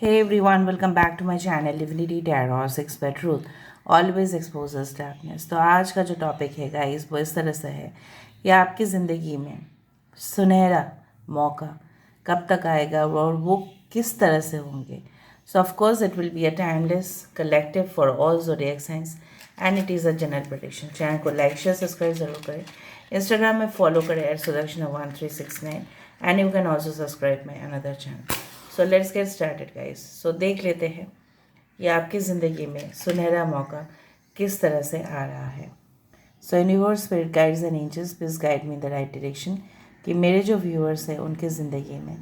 Hey everyone, welcome back to my channel Divinity Tarot 6 by Truth always exposes darkness। तो आज का जो topic है गाइस वो इस तरह से है कि आपकी ज़िंदगी में सुनहरा मौका कब तक आएगा और वो किस तरह से होंगे। So of course it will be a timeless collective for all zodiac science and it is a general prediction. Channel को लाइक शेयर सब्सक्राइब ज़रूर करें। इंस्टाग्राम में फॉलो करें @sudarshana1369 and you can also subscribe my another channel. So let's get started guys. So देख लेते हैं ये आपकी ज़िंदगी में सुनहरा मौका किस तरह से आ रहा है। So universe spirit guides and angels please guide me in the right direction कि मेरे जो व्यूअर्स हैं उनकी ज़िंदगी में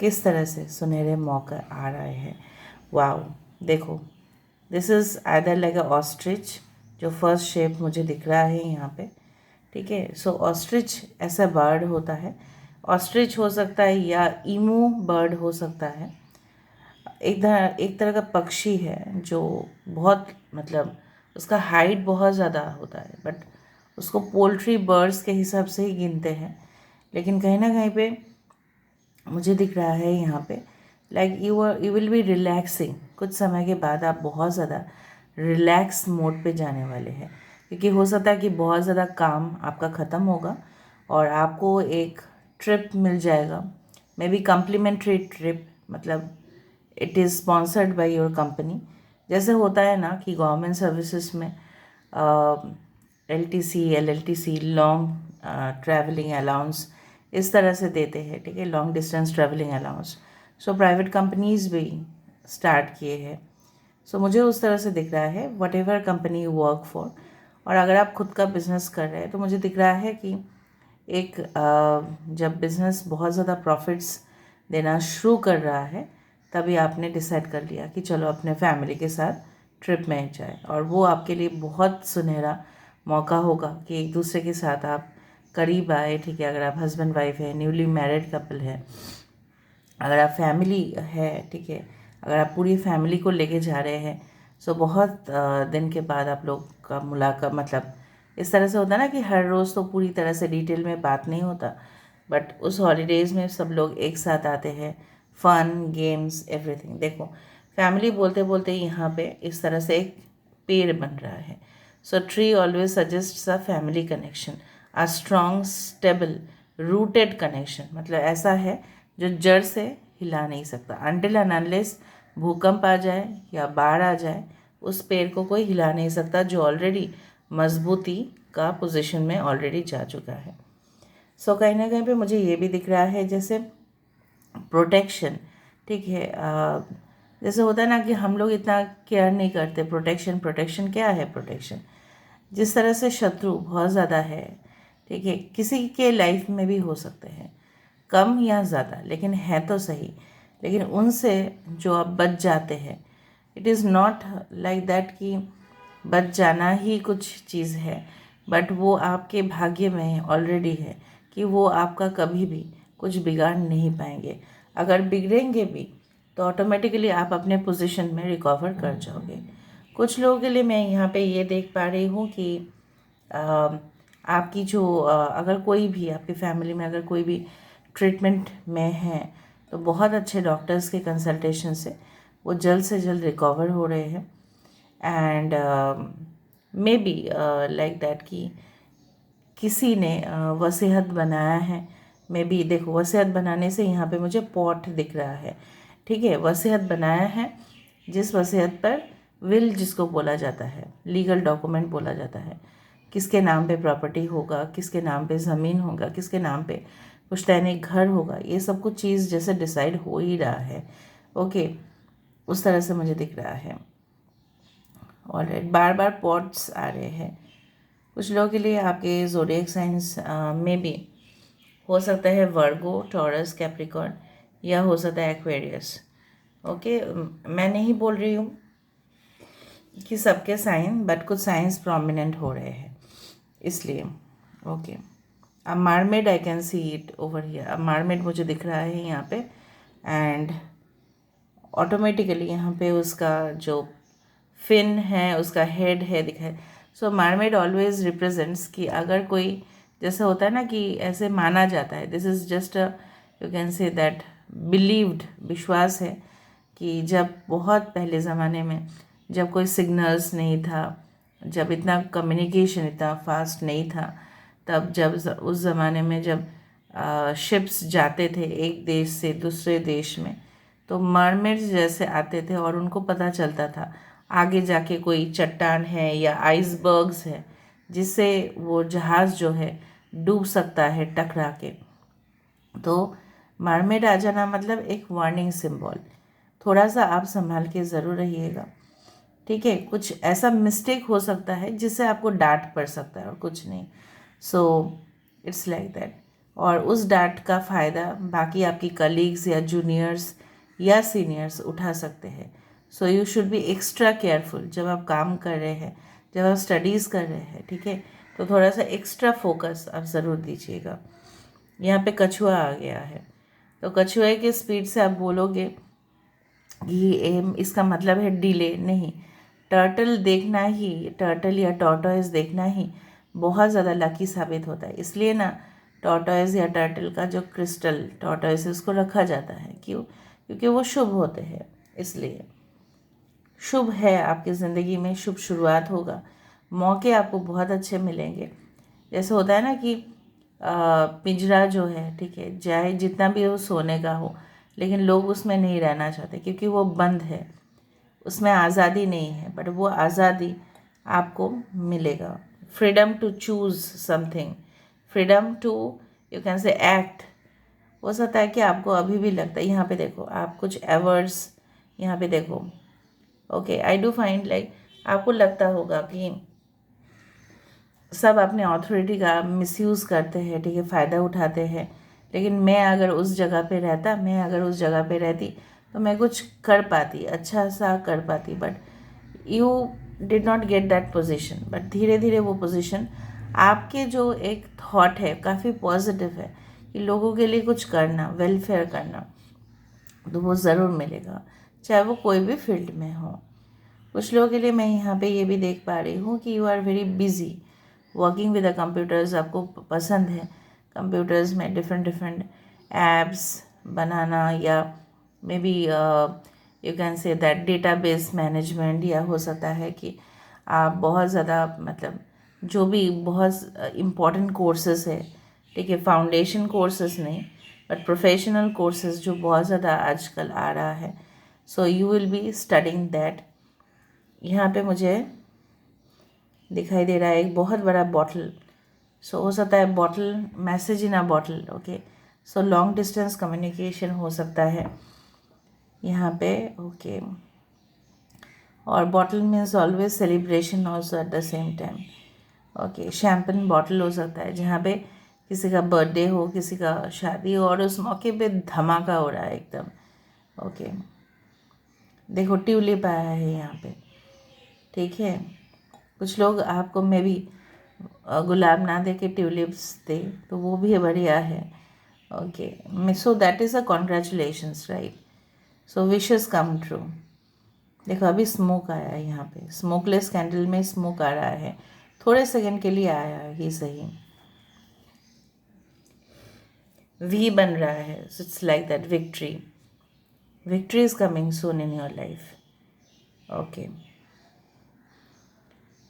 किस तरह से सुनहरे मौका आ रहे हैं। वाओ, देखो, this is either like a ostrich, जो फर्स्ट शेप मुझे दिख रहा है यहाँ पे। ठीक है, सो ऑस्ट्रिच ऐसा बर्ड होता है। ऑस्ट्रिच हो सकता है या ईमू बर्ड हो सकता है। एक तरह का पक्षी है जो बहुत मतलब उसका हाइट बहुत ज़्यादा होता है, बट उसको पोल्ट्री बर्ड्स के हिसाब से ही गिनते हैं। लेकिन कहीं ना कहीं पे मुझे दिख रहा है यहाँ पे like you will be relaxing. कुछ समय के बाद आप बहुत ज़्यादा रिलैक्स मोड पे जाने वाले हैं, क्योंकि हो सकता है कि बहुत ज़्यादा काम आपका ख़त्म होगा और आपको एक ट्रिप मिल जाएगा, मे बी कम्प्लीमेंट्री ट्रिप, मतलब it is sponsored by your company. जैसे होता है ना कि गवर्नमेंट सर्विसेज में LTC लॉन्ग ट्रैवलिंग अलाउंस इस तरह से देते हैं। ठीक है, long distance travelling allowance. So private companies भी स्टार्ट किए हैं। सो मुझे उस तरह से दिख रहा है what ever company you work for. और अगर आप खुद का बिजनेस कर रहे हैं तो मुझे दिख रहा है कि एक जब बिज़नेस बहुत ज़्यादा प्रॉफिट्स देना शुरू कर रहा है तभी आपने डिसाइड कर लिया कि चलो अपने फैमिली के साथ ट्रिप में जाए, और वो आपके लिए बहुत सुनहरा मौका होगा कि एक दूसरे के साथ आप करीब आए। ठीक है, अगर आप हस्बैंड वाइफ है, न्यूली मैरिड कपल है, अगर आप फैमिली है, ठीक है, अगर आप पूरी फैमिली को लेके जा रहे हैं, सो बहुत दिन के बाद आप लोग का मुलाकात, मतलब इस तरह से होता है ना कि हर रोज़ तो पूरी तरह से डिटेल में बात नहीं होता, बट उस हॉलीडेज़ में सब लोग एक साथ आते हैं, फन गेम्स एवरीथिंग। देखो, फैमिली बोलते बोलते यहाँ पे इस तरह से एक पेड़ बन रहा है। सो tree always suggest a family connection, a strong stable rooted connection. मतलब ऐसा है जो जड़ से हिला नहीं सकता। अनटिल एंड अनलेस भूकंप आ जाए या बाढ़ आ जाए, उस पेड़ को कोई हिला नहीं सकता जो ऑलरेडी मजबूती का पोजीशन में ऑलरेडी जा चुका है। सो कहीं ना कहीं पे मुझे ये भी दिख रहा है जैसे प्रोटेक्शन। ठीक है, जैसे होता है ना कि हम लोग इतना केयर नहीं करते। प्रोटेक्शन, प्रोटेक्शन क्या है? प्रोटेक्शन जिस तरह से शत्रु बहुत ज़्यादा है, ठीक है, किसी के लाइफ में भी हो सकते हैं, कम या ज़्यादा, लेकिन है तो सही। लेकिन उनसे जो आप बच जाते हैं, it is not like that कि बच जाना ही कुछ चीज़ है, बट वो आपके भाग्य में ऑलरेडी है कि वो आपका कभी भी कुछ बिगाड़ नहीं पाएंगे। अगर बिगड़ेंगे भी तो ऑटोमेटिकली आप अपने पोजीशन में रिकवर कर जाओगे। कुछ लोगों के लिए मैं यहाँ पे ये देख पा रही हूँ कि आपकी जो अगर कोई भी आपकी फैमिली में अगर कोई भी ट्रीटमेंट में है तो बहुत अच्छे डॉक्टर्स के कंसल्टेशन से वो जल्द से जल्द रिकवर हो रहे हैं। And may be like that कि किसी ने वसीयत बनाया है। मे बी देखो, वसीयत बनाने से यहाँ पे मुझे पॉट दिख रहा है। ठीक है, वसीयत बनाया है, जिस वसीयत पर विल जिसको बोला जाता है, लीगल डॉक्यूमेंट बोला जाता है, किसके नाम पे प्रॉपर्टी होगा, किसके नाम पे ज़मीन होगा, किसके नाम पे पुश्तैनी घर होगा, ये सब कुछ चीज़ जैसे डिसाइड हो ही रहा है। ओके, उस तरह से मुझे दिख रहा है। ऑलराइट, बार बार पॉट्स आ रहे हैं। कुछ लोगों के लिए आपके ज़ोडिएक साइंस में भी हो सकता है वर्गो, टॉरस, कैप्रिकॉर्न, या हो सकता है एक्वेरियस। ओके, मैं नहीं बोल रही हूँ कि सबके साइन, बट कुछ साइंस प्रोमिनेंट हो रहे हैं इसलिए। ओके, अब mermaid I can see it over here. अब मार्मेड मुझे दिख रहा है यहाँ पे, एंड ऑटोमेटिकली यहाँ पे उसका जो फिन है, उसका हेड है दिखाए। सो मार्मेड ऑलवेज रिप्रेजेंट्स कि अगर कोई, जैसे होता है ना कि ऐसे माना जाता है, this is just a, you can say that believed, विश्वास है कि जब बहुत पहले ज़माने में जब कोई सिग्नल्स नहीं था, जब इतना कम्युनिकेशन इतना फास्ट नहीं था, तब जब उस ज़माने में जब शिप्स जाते थे एक देश से दूसरे देश में, तो मरमेड्स जैसे आते थे और उनको पता चलता था आगे जाके कोई चट्टान है या आइसबर्ग्स है जिससे वो जहाज़ जो है डूब सकता है टकरा के। तो मरमेड आ जाना मतलब एक वार्निंग सिंबल। थोड़ा सा आप संभाल के ज़रूर रहिएगा, ठीक है। कुछ ऐसा मिस्टेक हो सकता है जिससे आपको डांट पड़ सकता है और कुछ नहीं। So it's like that. और उस डांट का फ़ायदा बाकी आपकी कलीग्स या जूनियर्स या सीनियर्स उठा सकते हैं। So you should be extra careful जब आप काम कर रहे हैं, जब आप स्टडीज़ कर रहे हैं, ठीक है। तो थोड़ा सा एक्स्ट्रा फोकस आप ज़रूर दीजिएगा। यहाँ पे कछुआ आ गया है, तो कछुए के स्पीड से आप बोलोगे कि इसका मतलब है डिले नहीं। टर्टल देखना ही, टर्टल या टॉर्टोइज देखना ही बहुत ज़्यादा लकी साबित होता है। इसलिए ना टॉर्टोइज या टर्टल का जो क्रिस्टल टॉर्टोइज उसको रखा जाता है। क्यों? क्योंकि वो शुभ होते हैं। इसलिए शुभ है, आपकी ज़िंदगी में शुभ शुरुआत होगा, मौके आपको बहुत अच्छे मिलेंगे। जैसे होता है ना कि पिंजरा जो है, ठीक है, चाहे जितना भी वो सोने का हो, लेकिन लोग उसमें नहीं रहना चाहते क्योंकि वो बंद है, उसमें आज़ादी नहीं है। बट वो आज़ादी आपको मिलेगा। Freedom to choose something, freedom to you can say act. हो सकता है कि आपको अभी भी लगता है, यहाँ पे देखो आप कुछ एवर्ड्स, यहाँ पे देखो, okay, I do find like आपको लगता होगा कि सब अपने अथॉरिटी का मिसयूज़ करते हैं, ठीक है, फ़ायदा उठाते हैं। लेकिन मैं अगर उस जगह पे रहता, मैं अगर उस जगह पे रहती तो मैं कुछ कर पाती, अच्छा सा कर पाती। But you did not get that position. But धीरे धीरे वो पोजीशन, आपके जो एक थॉट है काफ़ी पॉजिटिव है कि लोगों के लिए कुछ करना, वेलफेयर करना, तो वो ज़रूर मिलेगा, चाहे वो कोई भी फील्ड में हो। कुछ लोगों के लिए मैं यहाँ पे ये भी देख पा रही हूँ कि you are very busy working with the computers. आपको पसंद है कंप्यूटर्स में डिफरेंट डिफरेंट एप्स बनाना, या may be you can say that database management, या हो सकता है कि आप बहुत ज़्यादा मतलब जो भी बहुत इम्पॉर्टेंट कोर्सेज है, ठीक है, फाउंडेशन कोर्सेज नहीं बट प्रोफेशनल कोर्सेज जो बहुत ज़्यादा आजकल आ रहा है। So you will be studying that. यहाँ पे मुझे दिखाई दे रहा है एक बहुत बड़ा बॉटल। सो हो सकता है बॉटल, मैसेज इन अ bottle, okay. So long distance communication हो सकता है यहाँ पे, ओके। और bottle means always celebration also at the same time, okay. Champagne bottle हो सकता है जहाँ पे किसी का बर्थडे हो, किसी का शादी हो और उस मौके पे धमाका हो रहा है एकदम, ओके। देखो ट्यूलिप आया है यहाँ पे, ठीक है। कुछ लोग आपको मे बी गुलाब ना दे के ट्यूलिप्स दे, तो वो भी बढ़िया है, okay. So that is a congratulations, right. So wishes come true. देखो अभी स्मोक आया है यहाँ पे, स्मोकलेस कैंडल में स्मोक आ रहा है, थोड़े सेकंड के लिए आया है ही सही। वी बन रहा है, it's like that victory, victory is coming soon in your life, okay.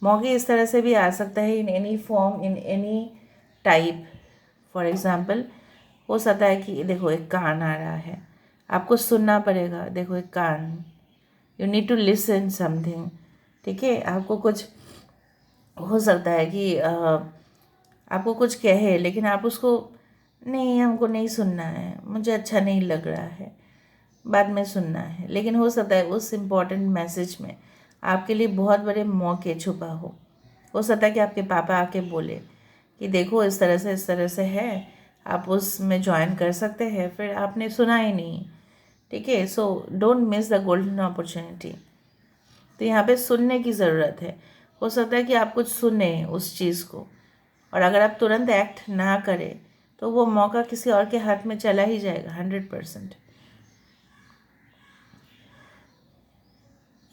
मौके इस तरह से भी आ सकता है, in any form, in any type. For example हो सकता है कि देखो एक कान आ रहा है, आपको सुनना पड़ेगा। देखो एक कान, you need to listen something, ठीक है। आपको कुछ हो सकता है कि आपको कुछ कहे, लेकिन आप उसको नहीं, हमको नहीं सुनना है, मुझे अच्छा नहीं लग रहा है, बाद में सुनना है। लेकिन हो सकता है उस इम्पॉर्टेंट मैसेज में आपके लिए बहुत बड़े मौके छुपा हो सकता है कि आपके पापा आके बोले कि देखो इस तरह से है, आप उसमें ज्वाइन कर सकते हैं, फिर आपने सुना ही नहीं, ठीक है। So don't miss the golden opportunity. तो यहाँ पे सुनने की ज़रूरत है। हो सकता है कि आप कुछ सुने उस चीज़ को, और अगर आप तुरंत एक्ट ना करें तो वो मौका किसी और के हाथ में चला ही जाएगा 100%।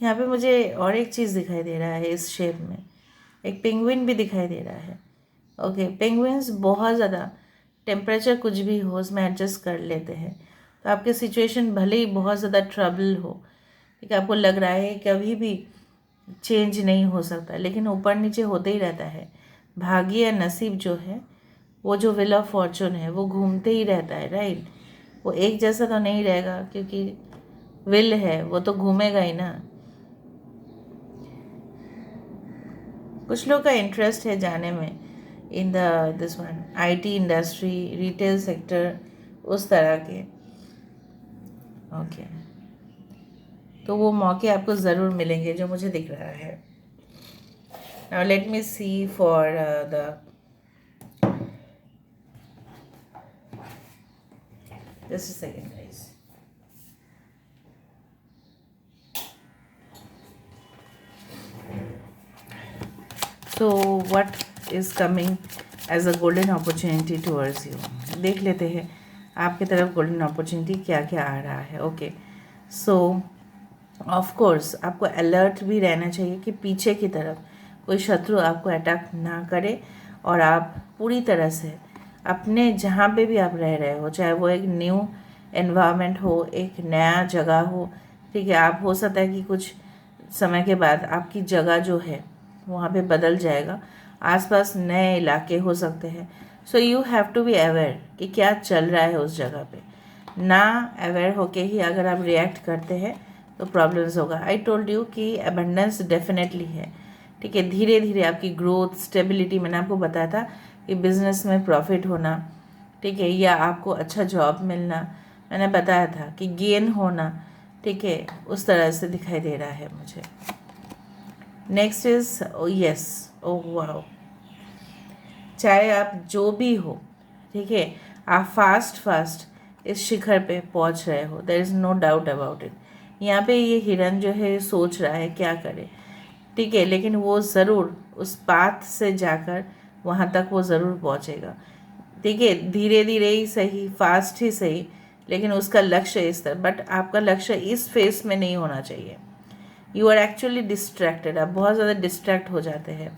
यहाँ पे मुझे और एक चीज़ दिखाई दे रहा है इस शेप में, एक पेंगुइन भी दिखाई दे रहा है, ओके। पेंगुइन्स बहुत ज़्यादा टेम्परेचर कुछ भी हो उसमें एडजस्ट कर लेते हैं, तो आपकी सिचुएशन भले ही बहुत ज़्यादा ट्रबल हो, ठीक है, आपको लग रहा है कभी भी चेंज नहीं हो सकता, लेकिन ऊपर नीचे होते ही रहता है। भाग्य या नसीब जो है, वो जो व्हील ऑफ फॉर्चून है, वो घूमते ही रहता है, राइट। वो एक जैसा तो नहीं रहेगा, क्योंकि विल है वो तो घूमेगा ही ना। कुछ लोग का इंटरेस्ट है जाने में in the this one IT industry, retail sector, उस तरह के। ओके, तो वो मौके आपको ज़रूर मिलेंगे जो मुझे दिख रहा है। Now let me see for the just a second guys. So what is coming as a golden opportunity towards you. देख लेते हैं आपकी तरफ गोल्डन अपॉर्चुनिटी क्या क्या आ रहा है। ओके, सो ऑफ कोर्स आपको अलर्ट भी रहना चाहिए कि पीछे की तरफ कोई शत्रु आपको अटैक ना करे, और आप पूरी तरह से अपने जहाँ पे भी आप रह रहे हो, चाहे वो एक न्यू एनवायरनमेंट हो, एक नया जगह हो, ठीक है, आप हो सकता है कि कुछ समय के बाद आपकी जगह जो है वहाँ पे बदल जाएगा, आसपास नए इलाके हो सकते हैं। So you have to be aware कि क्या चल रहा है उस जगह पे। ना अवेयर होके ही अगर आप रिएक्ट करते हैं तो प्रॉब्लम्स होगा। आई टोल्ड यू कि अबंडेंस डेफिनेटली है, ठीक है। धीरे धीरे आपकी ग्रोथ, स्टेबिलिटी, मैंने आपको बताया था कि बिजनेस में प्रॉफिट होना, ठीक है, या आपको अच्छा जॉब मिलना, मैंने बताया था कि गेन होना, ठीक है, उस तरह से दिखाई दे रहा है मुझे। Next is yes, oh wow, चाहे आप जो भी हो, ठीक है, आप फास्ट इस शिखर पे पहुंच रहे हो, there is no doubt about it. यहाँ पे ये हिरन जो है सोच रहा है क्या करे, ठीक है, लेकिन वो ज़रूर उस पाथ से जाकर वहाँ तक वो ज़रूर पहुँचेगा, ठीक है, धीरे धीरे ही सही, फास्ट ही सही, लेकिन उसका लक्ष्य इस तरह। बट आपका लक्ष्य इस फेस में नहीं होना चाहिए। यू आर एक्चुअली डिस्ट्रैक्टेड, आप बहुत ज़्यादा डिस्ट्रैक्ट हो जाते हैं।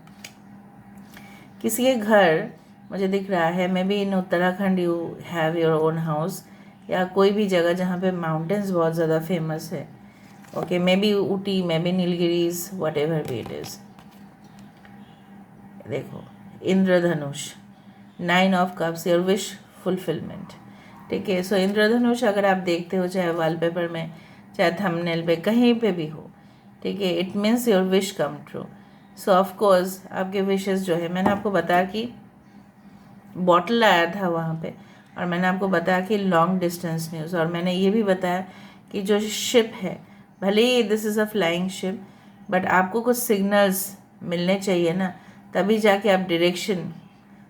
किसी के घर मुझे दिख रहा है, may be in Uttarakhand you have your own house, या कोई भी जगह जहाँ पे माउंटेन्स बहुत ज़्यादा फेमस है। Okay, may be Ooty, may be Nilgiris, what ever be it is. देखो, इंद्रधनुष, 9 of cups, your wish fulfilment, ठीक है। सो इंद्रधनुष अगर आप देखते हो, चाहे वॉलपेपर में, चाहे थंबनेल पे, कहीं पे भी हो, ठीक है, it means your wish come true. So of course आपके विशेस जो है, मैंने आपको बताया कि बॉटल आया था वहाँ पे, और मैंने आपको बताया कि लॉन्ग डिस्टेंस न्यूज़, और मैंने ये भी बताया कि जो शिप है, भले ही this is a flying ship, but आपको कुछ सिग्नल्स मिलने चाहिए ना, तभी जाके आप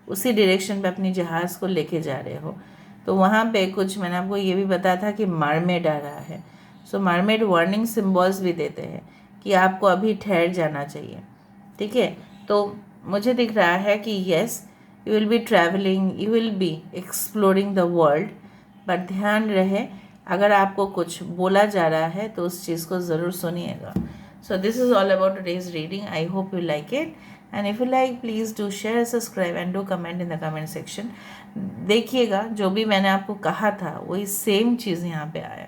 उसी डायरेक्शन पे अपनी जहाज़ को लेके जा रहे हो। तो वहाँ पे कुछ मैंने आपको ये भी बताया था कि मरमेड आ रहा है। सो मरमेड वार्निंग सिम्बॉल्स भी देते हैं कि आपको अभी ठहर जाना चाहिए, ठीक है। तो मुझे दिख रहा है कि yes, you will be travelling, you will be exploring the world, but ध्यान रहे अगर आपको कुछ बोला जा रहा है तो उस चीज़ को ज़रूर सुनिएगा। So this is all about today's reading. I hope you like it, and if you like please do share, subscribe and do comment in the comment section. देखिएगा जो भी मैंने आपको कहा था वही सेम चीज़ यहाँ पे आया।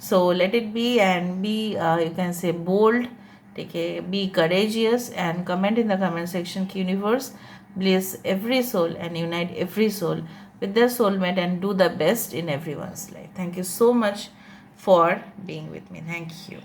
So let it be, and be you can say bold, ठीक है, be courageous, and comment in the comment section कि universe bless every soul and unite every soul with their soulmate and do the best in everyone's life. Thank you so much for being with me. Thank you.